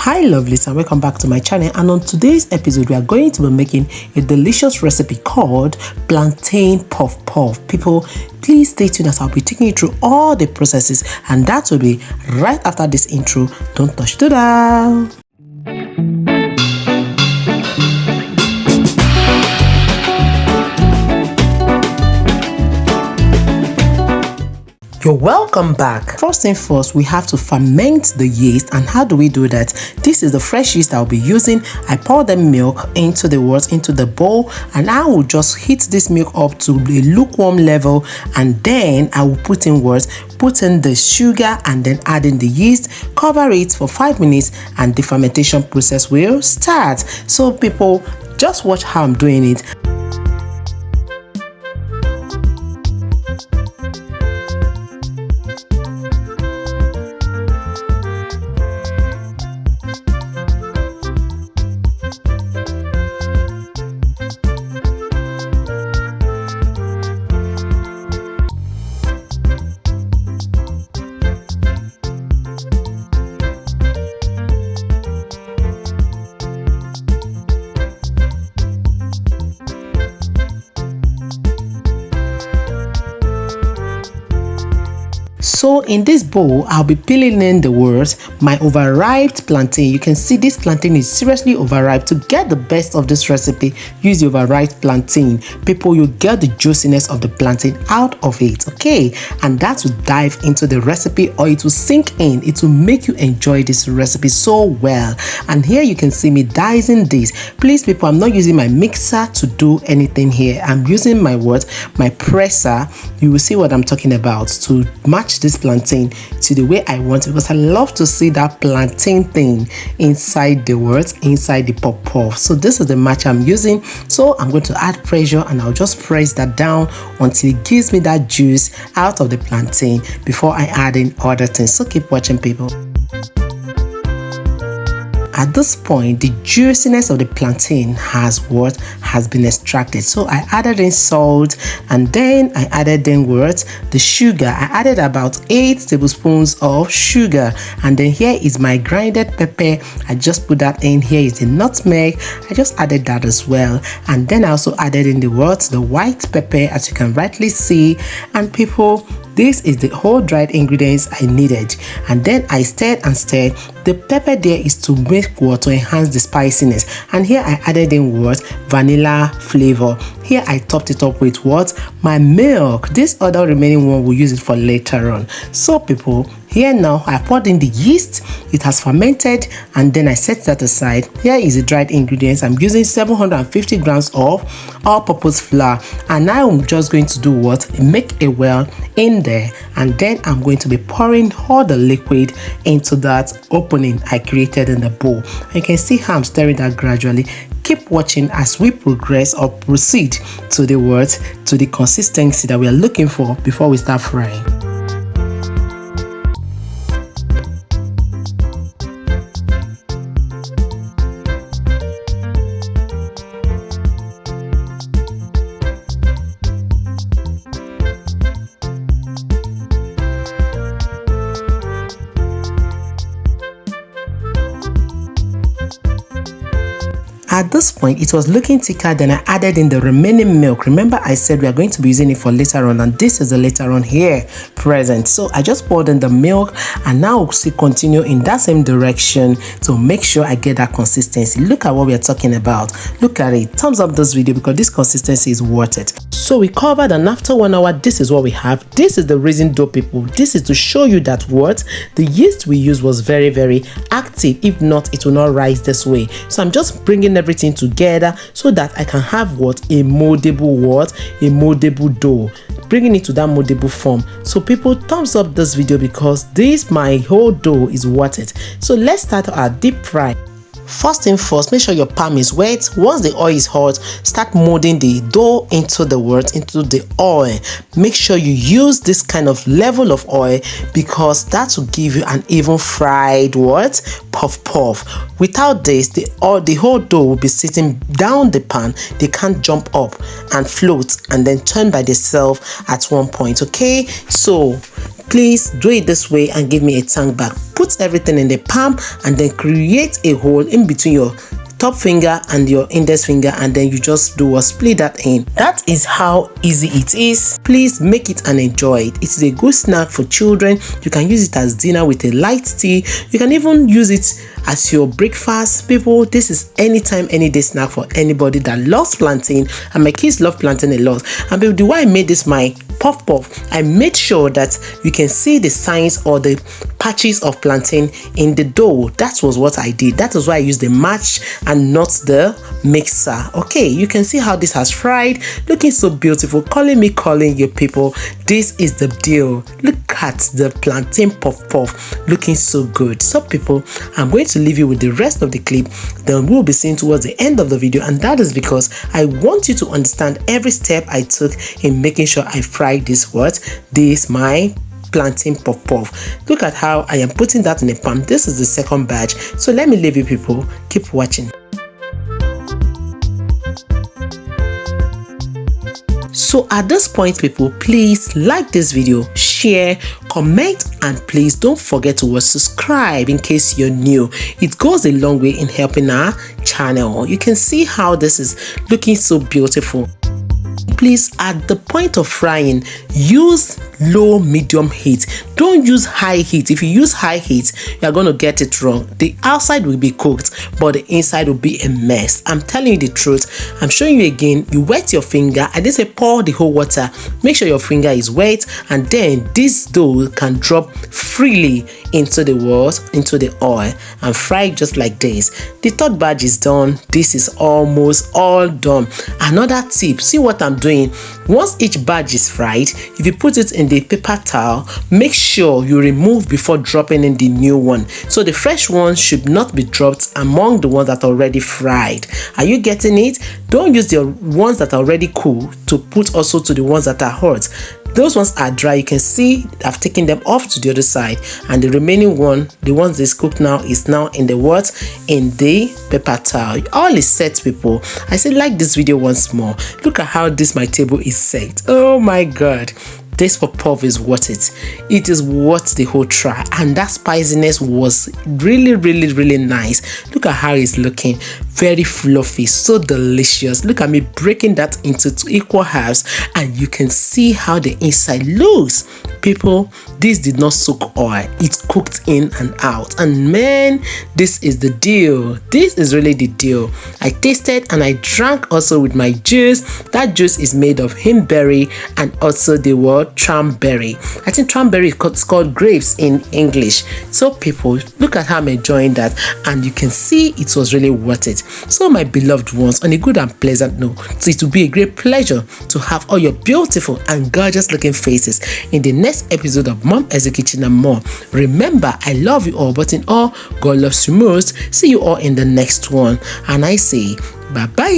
Hi lovelies, and welcome back to my channel. And on today's episode we are going to be making a delicious recipe called plantain puff puff. People, please stay tuned as I'll be taking you through all the processes, and that will be right after this intro. Don't touch the dial. You're welcome back. First thing first, we have to ferment the yeast. And how do we do that? This is the fresh yeast I'll be using. I pour the milk into the bowl, and I will just heat this milk up to a lukewarm level, and then I will put in the sugar and then add in the yeast, cover it for 5 minutes, and the fermentation process will start. So people, just watch how I'm doing it. So in this bowl, I'll be peeling in my overripe plantain. You can see this plantain is seriously overripe. To get the best of this recipe, use the overripe plantain. People, you get the juiciness of the plantain out of it, okay? And that will dive into the recipe, or it will sink in. It will make you enjoy this recipe so well. And here you can see me dicing this. Please people, I'm not using my mixer to do anything here. I'm using my presser. You will see what I'm talking about to match this plantain to the way I want it, because I love to see that plantain thing inside the puff puff. So this is the match I'm using. So I'm going to add pressure, and I'll just press that down until it gives me that juice out of the plantain before I add in other things. So keep watching people. At this point, the juiciness of the plantain has been extracted. So I added in salt, and then I added in the sugar. I added about 8 tablespoons of sugar, and then here is my grinded pepper. I just put that in. Here is the nutmeg. I just added that as well, and then I also added in the white pepper, as you can rightly see. And people, this is the whole dried ingredients I needed, and then I stirred and stirred. The pepper there is to make to enhance the spiciness, and here I added in vanilla flavor. Here I topped it up with my milk. This other remaining one, we'll use it for later on. So people, here now I poured in the yeast. It has fermented, and then I set that aside. Here is the dried ingredients. I'm using 750 grams of all-purpose flour, and now I'm just going to do make a well in there, and then I'm going to be pouring all the liquid into that opening I created in the bowl. You can see how I'm stirring that gradually. Keep watching as we progress or proceed to the consistency that we are looking for before we start frying. At this point, it was looking thicker. Then I added in the remaining milk. Remember, I said we are going to be using it for later on, and this is the later on here present. So I just poured in the milk, and now we'll continue in that same direction to make sure I get that consistency. Look at what we are talking about. Look at it. Thumbs up this video, because this consistency is worth it. So we covered, and after 1 hour, this is what we have. This is the reason dough, people. This is to show you that the yeast we used was very, very active. If not, it will not rise this way. So I'm just bringing everything together so that I can have a moldable dough, bringing it to that moldable form. So people, thumbs up this video, because my whole dough is worth it. So let's start our deep fry. First thing first, make sure your palm is wet. Once the oil is hot, start molding the dough into the oil. Make sure you use this kind of level of oil, because that will give you an even fried puff puff. Without this, the whole dough will be sitting down the pan. They can't jump up and float and then turn by themselves at one point. Okay, so Please do it this way and give me a tongue back. Put everything in the palm and then create a hole in between your top finger and your index finger, and then you just do a split that in. That is how easy it is. Please make it and enjoy it. It is a good snack for children. You can use it as dinner with a light tea. You can even use it as your breakfast. People, this is anytime, any day snack for anybody that loves plantain, and my kids love plantain a lot. And the way I made this my puff, I made sure that you can see the signs or the patches of plantain in the dough. That was what I did. That is why I used the match and not the mixer. Okay, you can see how this has fried, looking so beautiful. Calling you people. This is the deal. Look at the plantain puff, looking so good. So people, I'm going to leave you with the rest of the clip. Then we'll be seeing towards the end of the video, and that is because I want you to understand every step I took in making sure I fried this my plantain puff. Look at how I am putting that in a pan. This is the second batch. So let me leave you people. Keep watching. So at this point, people, please like this video, share, comment, and please don't forget to subscribe in case you're new. It goes a long way in helping our channel. You can see how this is looking so beautiful. Please, at the point of frying, use low medium heat. Don't use high heat. If you use high heat, you're going to get it wrong. The outside will be cooked, but the inside will be a mess. I'm telling you the truth. I'm showing you again. You wet your finger. I didn't say pour the whole water. Make sure your finger is wet, and then this dough can drop freely into the oil and fry just like this. The third batch is done. This is almost all done. Another tip, see what I'm doing. Once each batch is fried, if you put it in the paper towel, make sure you remove before dropping in the new one. So the fresh ones should not be dropped among the ones that are already fried. Are you getting it? Don't use the ones that are already cool to put also to the ones that are hot. Those ones are dry. You can see I've taken them off to the other side, and the remaining one, the ones that's cooked now, is now in the paper towel. All is set, people. I say like this video once more. Look at how my table is set. Oh my god. This puff is worth it. It is worth the whole try, and that spiciness was really nice. Look at how it's looking. Very fluffy, so delicious. Look at me breaking that into 2 equal halves, and you can see how the inside looks. People, this did not soak oil. It cooked in and out, and man, this is the deal. This is really the deal. I tasted and I drank also with my juice. That juice is made of himberry and also the word cranberry. I think cranberry is called grapes in English. So people, look at how I'm enjoying that, and you can see it was really worth it. So my beloved ones, on a good and pleasant note, so it will be a great pleasure to have all your beautiful and gorgeous looking faces in the next episode of Mom Essy Kitchen and More. Remember, I love you all, but in all, God loves you most. See you all in the next one, and I say bye bye.